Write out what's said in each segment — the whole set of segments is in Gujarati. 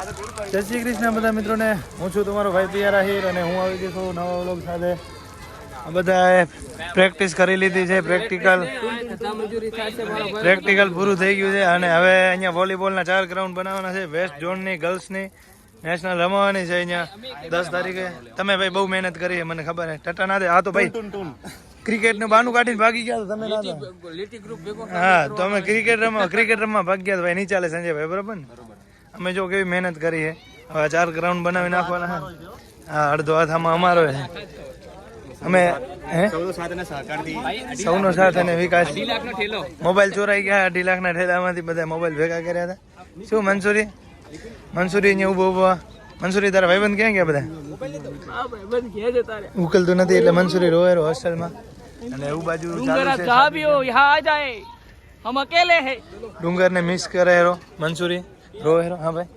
જય શ્રી કૃષ્ણ બધા મિત્રોને, હું છું તમારો ભાઈ પિયાર આહિર અને હું આવી ગયો છું નવા વ્લોગ સાથે. બધાએ પ્રેક્ટિસ કરી લીધી છે, પ્રેક્ટિકલ પૂરું થઈ ગયું છે અને હવે અહીંયા વોલીબોલના 4 ગ્રાઉન્ડ બનાવવાના છે. વેસ્ટ ઝોનની ગર્લ્સની નેશનલ રમવાની છે અહીંયા 10 તારીખે. તમે ભાઈ બહુ મહેનત કરી છે, મને ખબર છે. ટટા ના દે. હા તો ભાઈ ક્રિકેટનું બાનું કાઢીને ભાગી ગયા તમે ના. હા તો અમે ક્રિકેટ રમવા ભાગી ગયા ભાઈ. નહીં ચાલે સંજયભાઈ, બરોબર ને? અમે જો કેવી મહેનત કરી છે. હવે 4 ગ્રાઉન્ડ બનાવી નાખવાના. હા અડધો હાથ આમાં અમારો છે. અમે સૌનો સાથ અને વિકાસ. મોબાઈલ ચોરાઈ ગયા 2.5 લાખના ઠેલામાંથી બધા મોબાઈલ ભેગા કર્યા હતા. શું મંસૂરી અહીંયા ઉભો મંસૂરી તારા ભાઈબંધ ક્યાં ગયા બધા? ઉકલતું નથી એટલે મંસૂરી રોવે હોસ્ટેલમાં. અને એવું બાજુ ડુંગર ને મિસ કરે હેરો મંસૂરી રોવે હેરો. હા ભાઈ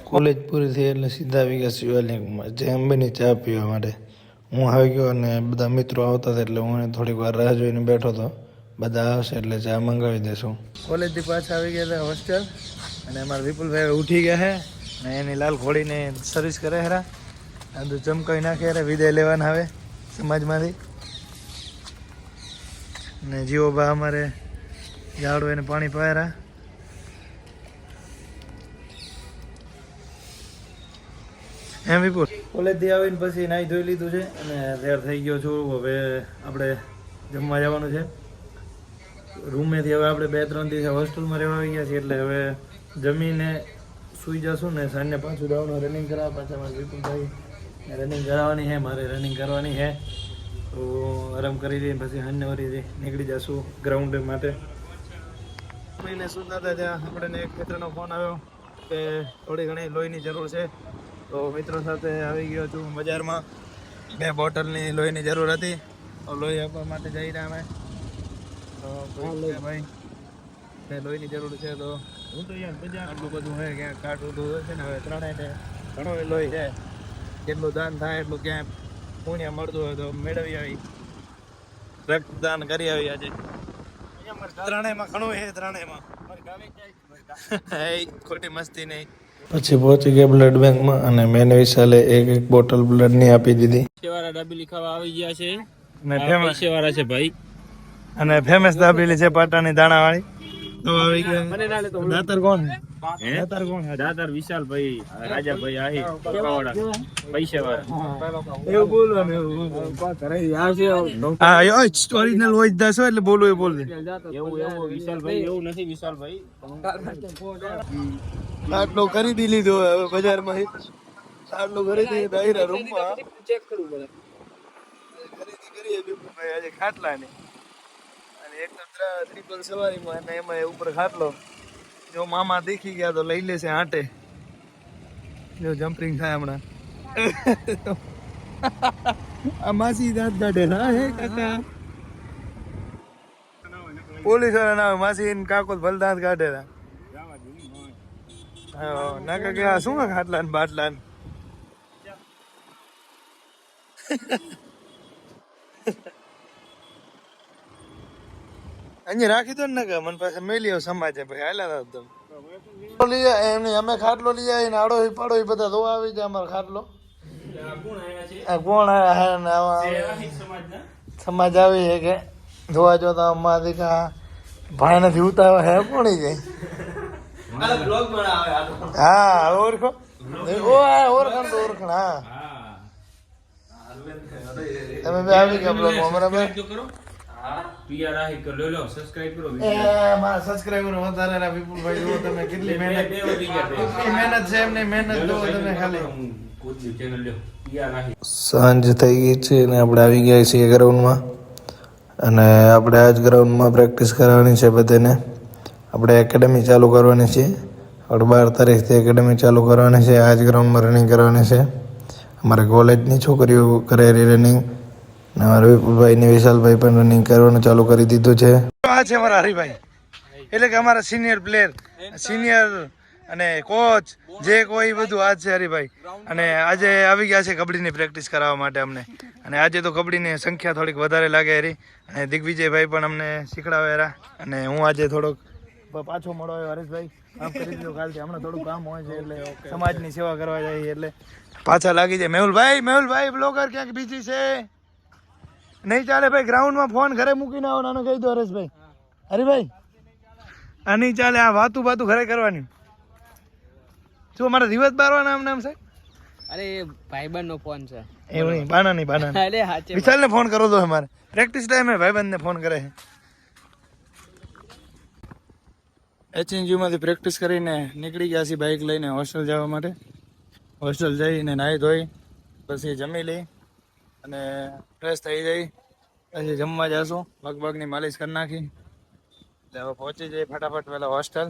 કોલેજ પૂરી થઈ એટલે સીધા આવી ગયા શિવાલિંગમાં જે અંબેની ચા પીવા માટે. હું આવી ગયો અને બધા મિત્રો આવતા હતા એટલે હું થોડીક વાર રાહ જોઈને બેઠો હતો. બધા આવશે એટલે ચા મંગાવી દેશું. કોલેજથી પાછા આવી ગયા હતા હોસ્ટેલ અને અમારા વિપુલભાઈ ઉઠી ગયા છે અને એની લાલ ઘોડીને સર્વિસ કરે હેરા. આદુ ચમકાવી નાખે હેરા. વિદાય લેવાના હવે સમાજમાંથી. ને જીવોબા અમારે ઝાડો એને પાણી પાયરા. એમ વિપુલ કોલેજથી આવીને પછી નાહી ધોઈ લીધું છે અને તૈયાર થઈ ગયો છું. હવે આપણે જમવા જવાનું છે રૂમેથી. હવે આપણે 2-3 દિવસ હોસ્ટેલમાં રહેવા આવી ગયા છીએ એટલે હવે જમીને સૂઈ જશું ને સાંજે પાછું જવાનું રનિંગ કરાવવા. પાછા મારે વિપુલભાઈ રનિંગ કરાવવાની છે, મારે રનિંગ કરવાની છે. તો આરામ કરી લઈએ પછી સાંજને વળી નીકળી જશું ગ્રાઉન્ડ માટે. મહિને સુધા હતા ત્યાં આપણને એક મિત્રનો ફોન આવ્યો કે થોડી ઘણી લોહીની જરૂર છે. તો મિત્રો સાથે આવી ગયો છું બજારમાં. 2 બોટલની લોહીની જરૂર હતી તો લોહી આપવા માટે જઈ રહ્યા અમે. તો ભાઈ લોહીની જરૂર છે તો હું તો યાર બજાર આટલું બધું હોય ક્યાંક કાઢવું તો છે ને. હવે 3 ઘણો લોહી છે. જેટલું દાન થાય એટલું ક્યાંય પુણ્ય મળતું હોય તો મેળવી આવી, રક્તદાન કરી આવી. આજે 3માં ઘણું છે. 3માં ખોટી મસ્તી નહીં. પછી પહોંચી ગયા બ્લડ બેંકમાં અને મેન વિશાલે એક બોટલ બ્લડની આપી દીધી. દાબેલી ખાવા આવી ગયા છે અને ફેમસ છે ભાઈ. અને ફેમસ દાબેલી છે પાટાની દાણાવાળી. તો આવી ગયા. દાતર કોણ છે? દાતાર વિશાલભાઈ, રાજાભાઈ આહિર, પકાવાળા, પૈસાવાળા. એવું બોલવાનું. હા ઓરિજિનલ વોઇસ દાસો એટલે બોલવું એ બોલ દે. એવું વિશાલભાઈ એવું નથી. વિશાલભાઈ આટલો ખરીદી લીધો હવે બજારમાં. આટલો ખરીદી દાયરા રૂમમાં ચેક કરવું પડે. ખરીદી કરીએ વિપુલભાઈ આજે ખાટલાની. અને એક તો ટ્રિપલ સવારીમાં અને એમાં ઉપર ખાટલો. જો મામા દેખી ગયા તો લઈ લેશે આંટે. જો જમ્પિંગ થાય હમણાં. આ માસી દાંત કાઢેલા હે કાકા. પોલીસ વાળા ના માસી કાકો ભલ દાંત કાઢેલા. ના કાકા શું ખાટલા ને બાટલા ને. અહીંયા રાખી દો ને કે મને પાસે મેલી સમાજે ભાઈ હાલ્યા તમે એમને. અમે ખાટલો લઈ આવીને આડો પાડો બધા ધોવા આવી જાય. અમારો ખાટલો કોણ સમાજ આવી છે કે ધોવા જો તો અમારા દીકરા ભાઈ નથી ઉતાવે હે કોણ જાય. હા ઓળખો ઓળખાણ તો ઓળખાણ. હા તમે બે આવી ગયા બ્લોગમાં બરાબર. સબસ્ક્રાઇબર વધારે વિપુલભાઈ જુઓ તમે કેટલી મહેનત છે એમની મહેનત જુઓ તમે ખાલી. સાંજ થઈ ગઈ છે અને આપણે આવી ગયા છીએ ગ્રાઉન્ડમાં. અને આપણે આ જ ગ્રાઉન્ડમાં પ્રેક્ટિસ કરવાની છે બધાને. આપણે એકેડમી ચાલુ કરવાની છે. આપણે 12 તારીખથી એકેડમી ચાલુ કરવાની છે. આ જ ગ્રાઉન્ડમાં રનિંગ કરવાની છે. અમારા કોલેજની છોકરીઓ કરેલી રનિંગ. અમારા વિપુલભાઈ ને વિશાલભાઈ પણ રનિંગ કરવાનું ચાલુ કરી દીધું છે. આ છે અમારા હરિભાઈ એટલે કે અમારા સિનિયર પ્લેયર, સિનિયર અને કોચ જે કોઈ બધું આજ છે હરિભાઈ. અને આજે આવી ગયા છે કબડ્ડીની પ્રેક્ટિસ કરાવવા માટે અમને. અને આજે તો કબડ્ડીની સંખ્યા થોડીક વધારે લાગે હરી. અને દિગ્વિજયભાઈ પણ અમને શીખડાવે હરા. અને હું આજે થોડોક પાછો મળો આવ્યો હરેશભાઈ. માફ કરી દો કાલથી. હમણાં થોડું કામ હોય છે એટલે સમાજની સેવા કરવા જઈએ એટલે પાછા લાગી જાય. મેહુલભાઈ બ્લોગર ક્યાંક બીજી છે નહીં ચાલે ભાઈ. ગ્રાઉન્ડમાં ફોન ઘરે મૂકીને આવો નાનો કહી દો હરેશભાઈ. હરીભાઈ આ નહીં ચાલે. આ વાતું ઘરે કરવાની. શું મારા દિવસ બારવા નામ છે? અરે ભાઈબંધ નો ફોન છે. એવું નહીં, બાના અરે હાચે વિશાલ ને ફોન કરો તો અમારે પ્રેક્ટિસ ટાઈમે ભાઈબંધ ને ફોન કરે છે. HNG માંથી પ્રેક્ટિસ કરીને નીકળી ગયા છીએ બાઇક લઈને હોસ્ટેલ જવા માટે. હોસ્ટેલ જઈને નાહી ધોઈ પછી જમી લઈ અને ફ્રેશ થઈ જઈ પછી જમવા જશું. પગની માલિશ કરી નાખી એટલે હવે પહોંચી જઈએ ફટાફટ પહેલાં હોસ્ટેલ.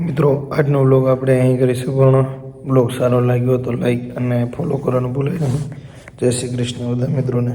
મિત્રો આજનો વ્લોગ આપણે અહીં કરીશું પૂર્ણ. બ્લોગ સારો લાગ્યો તો લાઈક અને ફોલો કરવાનું ભૂલાય નહીં. જય શ્રી કૃષ્ણ બધા મિત્રોને.